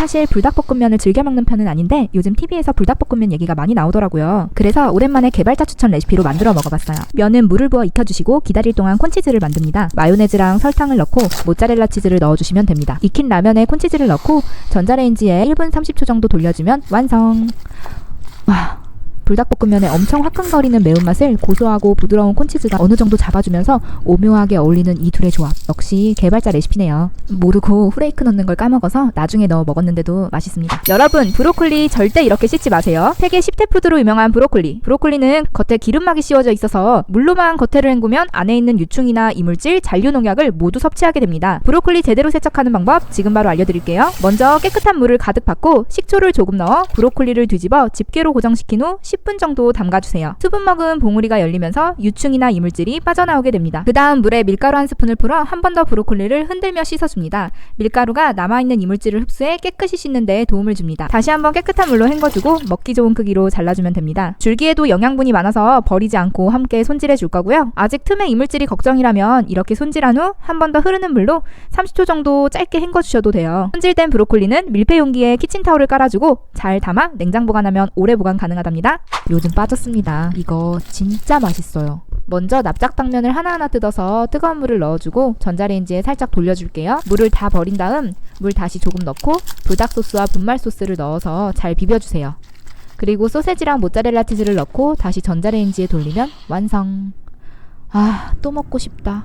사실 불닭볶음면을 즐겨 먹는 편은 아닌데 요즘 TV에서 불닭볶음면 얘기가 많이 나오더라고요. 그래서 오랜만에 개발자 추천 레시피로 만들어 먹어봤어요. 면은 물을 부어 익혀주시고 기다릴 동안 콘치즈를 만듭니다. 마요네즈랑 설탕을 넣고 모짜렐라 치즈를 넣어주시면 됩니다. 익힌 라면에 콘치즈를 넣고 전자레인지에 1분 30초 정도 돌려주면 완성. 와, 불닭볶음면의 엄청 화끈거리는 매운맛을 고소하고 부드러운 콘치즈가 어느 정도 잡아주면서 오묘하게 어울리는 이 둘의 조합. 역시 개발자 레시피네요. 모르고 후레이크 넣는 걸 까먹어서 나중에 넣어 먹었는데도 맛있습니다. 여러분, 브로콜리 절대 이렇게 씻지 마세요. 세계 10대 푸드로 유명한 브로콜리. 브로콜리는 겉에 기름막이 씌워져 있어서 물로만 겉에를 헹구면 안에 있는 유충이나 이물질, 잔류농약을 모두 섭취하게 됩니다. 브로콜리 제대로 세척하는 방법 지금 바로 알려드릴게요. 먼저 깨끗한 물을 가득 받고 식초를 조금 넣어 브로콜리를 뒤집어 집게로 고정시킨 후 10분 정도 담가주세요. 수분 먹은 봉우리가 열리면서 유충이나 이물질이 빠져나오게 됩니다. 그 다음 물에 밀가루 한 스푼을 풀어 한 번 더 브로콜리를 흔들며 씻어줍니다. 밀가루가 남아있는 이물질을 흡수해 깨끗이 씻는 데 도움을 줍니다. 다시 한번 깨끗한 물로 헹궈주고 먹기 좋은 크기로 잘라주면 됩니다. 줄기에도 영양분이 많아서 버리지 않고 함께 손질해 줄 거고요. 아직 틈에 이물질이 걱정이라면 이렇게 손질한 후 한 번 더 흐르는 물로 30초 정도 짧게 헹궈주셔도 돼요. 손질된 브로콜리는 밀폐 용기에 키친타올을 깔아주고 잘 담아 냉장 보관하면 오래 보관 가능하답니다. 요즘 빠졌습니다. 이거 진짜 맛있어요. 먼저 납작당면을 하나하나 뜯어서 뜨거운 물을 넣어주고 전자레인지에 살짝 돌려줄게요. 물을 다 버린 다음 물 다시 조금 넣고 불닭소스와 분말 소스를 넣어서 잘 비벼주세요. 그리고 소세지랑 모짜렐라 치즈를 넣고 다시 전자레인지에 돌리면 완성. 아, 또 먹고 싶다.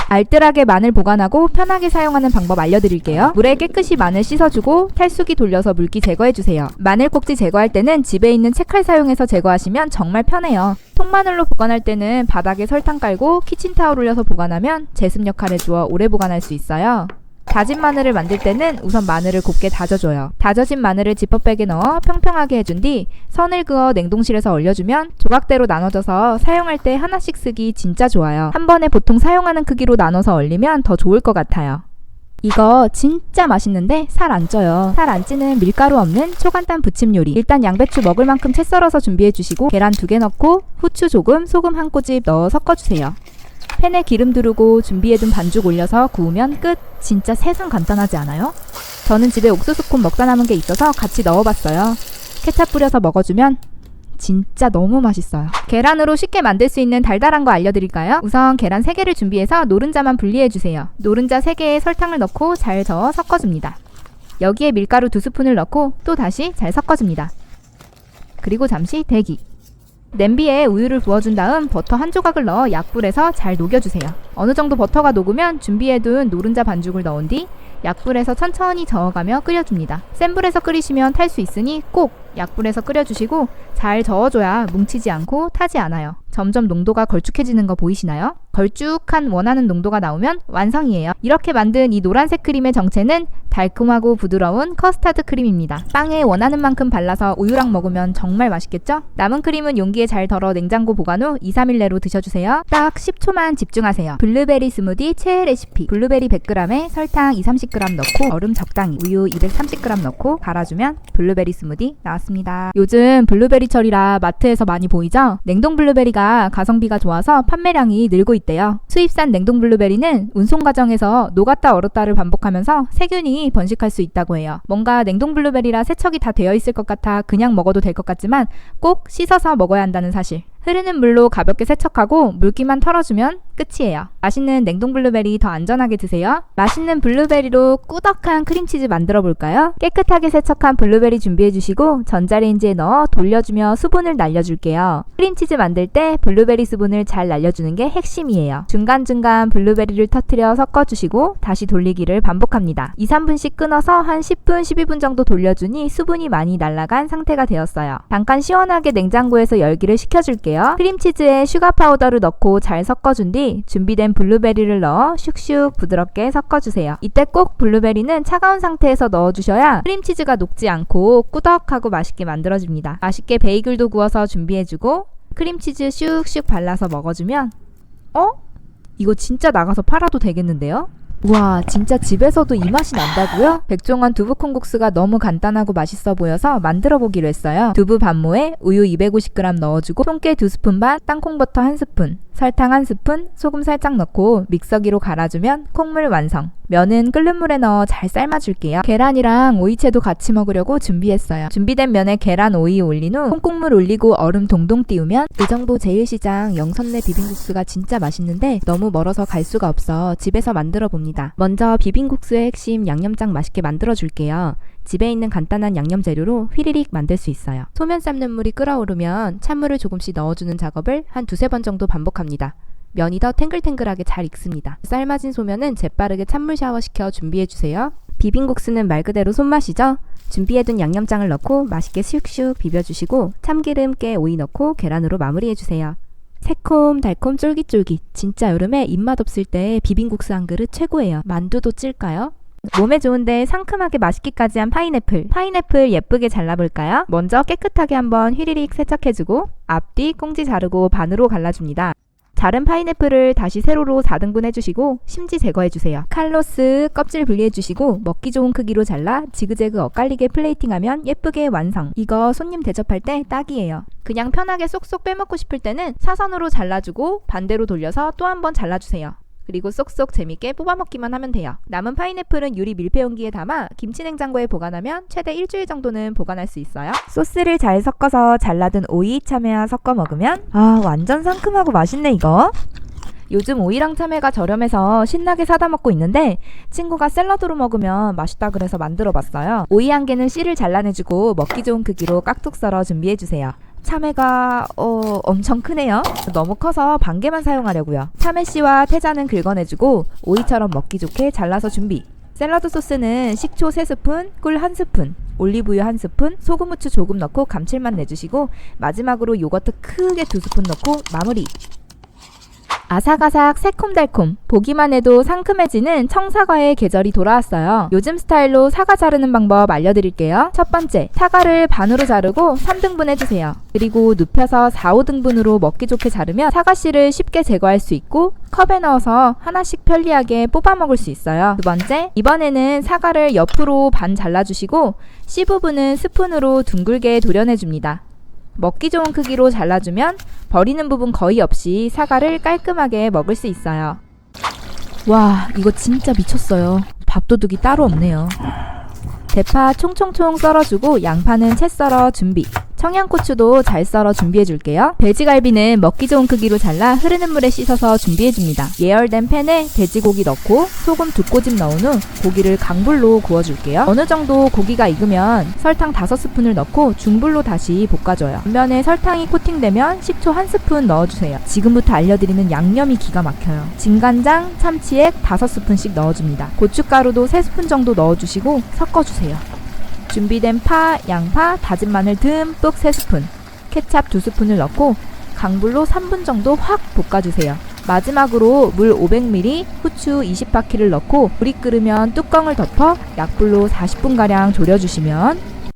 알뜰하게 마늘 보관하고 편하게 사용하는 방법 알려드릴게요. 물에 깨끗이 마늘 씻어주고 탈수기 돌려서 물기 제거해주세요. 마늘 꼭지 제거할 때는 집에 있는 채칼 사용해서 제거하시면 정말 편해요. 통마늘로 보관할 때는 바닥에 설탕 깔고 키친타올 올려서 보관하면 제습 역할을 주어 오래 보관할 수 있어요. 다진 마늘을 만들 때는 우선 마늘을 곱게 다져줘요. 다져진 마늘을 지퍼백에 넣어 평평하게 해준 뒤 선을 그어 냉동실에서 얼려주면 조각대로 나눠져서 사용할 때 하나씩 쓰기 진짜 좋아요. 한 번에 보통 사용하는 크기로 나눠서 얼리면 더 좋을 것 같아요. 이거 진짜 맛있는데 살 안 쪄요. 살 안 찌는 밀가루 없는 초간단 부침 요리. 일단 양배추 먹을 만큼 채 썰어서 준비해주시고 계란 2개 넣고 후추 조금, 소금 한 꼬집 넣어 섞어주세요. 팬에 기름 두르고 준비해둔 반죽 올려서 구우면 끝! 진짜 세상 간단하지 않아요? 저는 집에 옥수수콘 먹다 남은 게 있어서 같이 넣어봤어요. 케찹 뿌려서 먹어주면 진짜 너무 맛있어요. 계란으로 쉽게 만들 수 있는 달달한 거 알려드릴까요? 우선 계란 3개를 준비해서 노른자만 분리해주세요. 노른자 3개에 설탕을 넣고 잘 저어 섞어줍니다. 여기에 밀가루 2스푼을 넣고 또 다시 잘 섞어줍니다. 그리고 잠시 대기. 냄비에 우유를 부어준 다음 버터 한 조각을 넣어 약불에서 잘 녹여주세요. 어느 정도 버터가 녹으면 준비해둔 노른자 반죽을 넣은 뒤 약불에서 천천히 저어가며 끓여줍니다. 센 불에서 끓이시면 탈 수 있으니 꼭 약불에서 끓여주시고 잘 저어줘야 뭉치지 않고 타지 않아요. 점점 농도가 걸쭉해지는 거 보이시나요? 걸쭉한 원하는 농도가 나오면 완성이에요. 이렇게 만든 이 노란색 크림의 정체는 달콤하고 부드러운 커스터드 크림입니다. 빵에 원하는 만큼 발라서 우유랑 먹으면 정말 맛있겠죠? 남은 크림은 용기에 잘 덜어 냉장고 보관 후 2-3일 내로 드셔주세요. 딱 10초만 집중하세요. 블루베리 스무디 최애 레시피. 블루베리 100g에 설탕 20-30g 넣고 얼음 적당히, 우유 230g 넣고 갈아주면 블루베리 스무디 나왔습니다. 요즘 블루베리 철이라 마트에서 많이 보이죠? 냉동 블루베리가 가성비가 좋아서 판매량이 늘고 있대요. 수입산 냉동 블루베리는 운송 과정에서 녹았다 얼었다를 반복하면서 세균이 번식할 수 있다고 해요. 뭔가 냉동 블루베리라 세척이 다 되어 있을 것 같아 그냥 먹어도 될 것 같지만 꼭 씻어서 먹어야 한다는 사실. 흐르는 물로 가볍게 세척하고 물기만 털어주면 끝이에요. 맛있는 냉동 블루베리 더 안전하게 드세요. 맛있는 블루베리로 꾸덕한 크림치즈 만들어 볼까요? 깨끗하게 세척한 블루베리 준비해주시고 전자레인지에 넣어 돌려주며 수분을 날려줄게요. 크림치즈 만들 때 블루베리 수분을 잘 날려주는 게 핵심이에요. 중간중간 블루베리를 터트려 섞어주시고 다시 돌리기를 반복합니다. 2-3분씩 끊어서 한 10분, 12분 정도 돌려주니 수분이 많이 날아간 상태가 되었어요. 잠깐 시원하게 냉장고에서 열기를 식혀줄게요. 크림치즈에 슈가 파우더를 넣고 잘 섞어준 뒤 준비된 블루베리를 넣어 슉슉 부드럽게 섞어주세요. 이때 꼭 블루베리는 차가운 상태에서 넣어주셔야 크림치즈가 녹지 않고 꾸덕하고 맛있게 만들어집니다. 맛있게 베이글도 구워서 준비해주고 크림치즈 슉슉 발라서 먹어주면 이거 진짜 나가서 팔아도 되겠는데요? 우와, 진짜 집에서도 이 맛이 난다고요? 백종원 두부 콩국수가 너무 간단하고 맛있어 보여서 만들어 보기로 했어요. 두부 반모에 우유 250g 넣어주고 손깨 2스푼 반, 땅콩버터 1스푼, 설탕 1스푼, 소금 살짝 넣고 믹서기로 갈아주면 콩물 완성. 면은 끓는 물에 넣어 잘 삶아줄게요. 계란이랑 오이채도 같이 먹으려고 준비했어요. 준비된 면에 계란, 오이 올린 후 콩국물 올리고 얼음 동동 띄우면 의정부 제일시장 영선내 비빔국수가 진짜 맛있는데 너무 멀어서 갈 수가 없어 집에서 만들어 봅니다. 먼저 비빔국수의 핵심 양념장 맛있게 만들어 줄게요. 집에 있는 간단한 양념 재료로 휘리릭 만들 수 있어요. 소면 삶는 물이 끓어오르면 찬물을 조금씩 넣어주는 작업을 한 두세 번 정도 반복합니다. 면이 더 탱글탱글하게 잘 익습니다. 삶아진 소면은 재빠르게 찬물 샤워시켜 준비해주세요. 비빔국수는 말 그대로 손맛이죠? 준비해둔 양념장을 넣고 맛있게 슉슉 비벼주시고 참기름, 깨, 오이 넣고 계란으로 마무리해주세요. 새콤, 달콤, 쫄깃쫄깃. 진짜 여름에 입맛 없을 때 비빔국수 한 그릇 최고예요. 만두도 찔까요? 몸에 좋은데 상큼하게 맛있기까지 한 파인애플. 파인애플 예쁘게 잘라볼까요? 먼저 깨끗하게 한번 휘리릭 세척해주고 앞뒤 꽁지 자르고 반으로 갈라줍니다. 자른 파인애플을 다시 세로로 4등분 해주시고 심지 제거해주세요. 칼로 쓱 껍질 분리해주시고 먹기 좋은 크기로 잘라 지그재그 엇갈리게 플레이팅하면 예쁘게 완성. 이거 손님 대접할 때 딱이에요. 그냥 편하게 쏙쏙 빼먹고 싶을 때는 사선으로 잘라주고 반대로 돌려서 또 한 번 잘라주세요. 그리고 쏙쏙 재밌게 뽑아먹기만 하면 돼요. 남은 파인애플은 유리 밀폐용기에 담아 김치냉장고에 보관하면 최대 일주일 정도는 보관할 수 있어요. 소스를 잘 섞어서 잘라둔 오이, 참외와 섞어 먹으면 완전 상큼하고 맛있네 이거. 요즘 오이랑 참외가 저렴해서 신나게 사다 먹고 있는데 친구가 샐러드로 먹으면 맛있다 그래서 만들어봤어요. 오이 한 개는 씨를 잘라내주고 먹기 좋은 크기로 깍둑 썰어 준비해주세요. 참외가 엄청 크네요. 너무 커서 반 개만 사용하려고요. 참외씨와 태자는 긁어내주고 오이처럼 먹기 좋게 잘라서 준비. 샐러드 소스는 식초 3스푼, 꿀 1스푼, 올리브유 1스푼, 소금, 후추 조금 넣고 감칠맛 내주시고 마지막으로 요거트 크게 2스푼 넣고 마무리. 아삭아삭 새콤달콤 보기만 해도 상큼해지는 청사과의 계절이 돌아왔어요. 요즘 스타일로 사과 자르는 방법 알려드릴게요. 첫 번째, 사과를 반으로 자르고 3등분 해주세요. 그리고 눕혀서 4, 5등분으로 먹기 좋게 자르면 사과씨를 쉽게 제거할 수 있고 컵에 넣어서 하나씩 편리하게 뽑아 먹을 수 있어요. 두 번째, 이번에는 사과를 옆으로 반 잘라주시고 씨 부분은 스푼으로 둥글게 도려내줍니다. 먹기 좋은 크기로 잘라주면 버리는 부분 거의 없이 사과를 깔끔하게 먹을 수 있어요. 와, 이거 진짜 미쳤어요. 밥도둑이 따로 없네요. 대파 총총총 썰어주고 양파는 채 썰어 준비. 청양고추도 잘 썰어 준비해줄게요. 돼지갈비는 먹기 좋은 크기로 잘라 흐르는 물에 씻어서 준비해줍니다. 예열된 팬에 돼지고기 넣고 소금 2꼬집 넣은 후 고기를 강불로 구워줄게요. 어느 정도 고기가 익으면 설탕 5스푼을 넣고 중불로 다시 볶아줘요. 면에 설탕이 코팅되면 식초 1스푼 넣어주세요. 지금부터 알려드리는 양념이 기가 막혀요. 진간장, 참치액 5스푼씩 넣어줍니다. 고춧가루도 3스푼 정도 넣어주시고 섞어주세요. 준비된 파, 양파, 다진 마늘 듬뿍 3스푼, 케찹 2스푼을 넣고 강불로 3분 정도 확 볶아주세요. 마지막으로 물 500ml, 후추 20바퀴를 넣고 물이 끓으면 뚜껑을 덮어 약불로 40분가량 졸여주시면